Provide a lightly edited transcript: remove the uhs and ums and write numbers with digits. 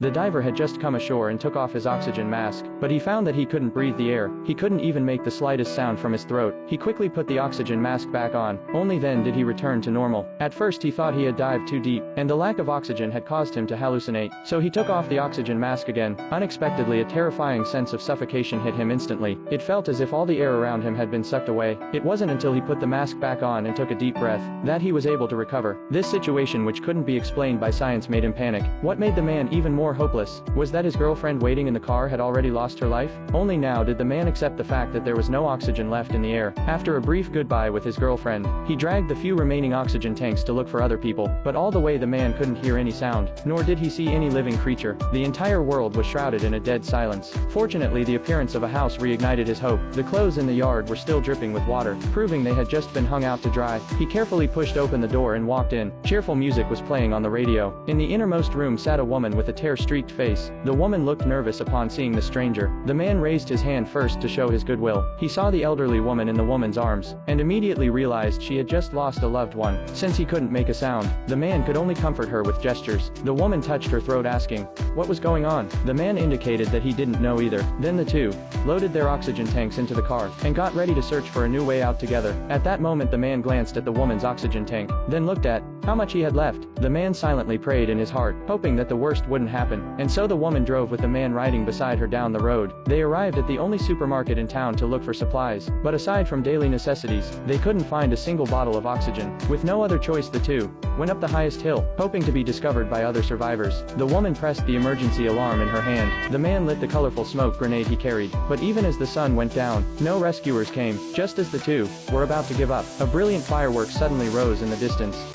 The diver had just come ashore and took off his oxygen mask, but he found that he couldn't breathe the air. He couldn't even make the slightest sound from his throat. He quickly put the oxygen mask back on. Only then did he return to normal. At first he thought he had dived too deep, and the lack of oxygen had caused him to hallucinate. So he took off the oxygen mask again. Unexpectedly, a terrifying sense of suffocation hit him instantly. It felt as if all the air around him had been sucked away. It wasn't until he put the mask back on and took a deep breath that he was able to recover. This situation, which couldn't be explained by science, made him panic. What made the man even more hopeless was that his girlfriend waiting in the car had already lost her life. Only now did the man accept the fact that there was no oxygen left in the air. After a brief goodbye with his girlfriend, he dragged the few remaining oxygen tanks to look for other people, but all the way the man couldn't hear any sound, nor did he see any living creature. The entire world was shrouded in a dead silence. Fortunately, the appearance of a house reignited his hope. The clothes in the yard were still dripping with water, proving they had just been hung out to dry. He carefully pushed open the door and walked in. Cheerful music was playing on the radio. In the innermost room sat a woman with a tear-streaked face. The woman looked nervous upon seeing the stranger. The man raised his hand first to show his goodwill. He saw the elderly woman in the woman's arms, and immediately realized she had just lost a loved one. Since he couldn't make a sound, the man could only comfort her with gestures. The woman touched her throat, asking what was going on. The man indicated that he didn't know either. Then the two loaded their oxygen tanks into the car and got ready to search for a new way out together. At that moment, the man glanced at the woman's oxygen tank, then looked at how much he had left. The man silently prayed in his heart, hoping that the worst wouldn't happen, and so the woman drove with the man riding beside her down the road. They arrived at the only supermarket in town to look for supplies, but aside from daily necessities, they couldn't find a single bottle of oxygen. With no other choice, the two went up the highest hill, hoping to be discovered by other survivors. The woman pressed the emergency alarm in her hand. The man lit the colorful smoke grenade he carried, but even as the sun went down, no rescuers came. Just as the two were about to give up, a brilliant firework suddenly rose in the distance.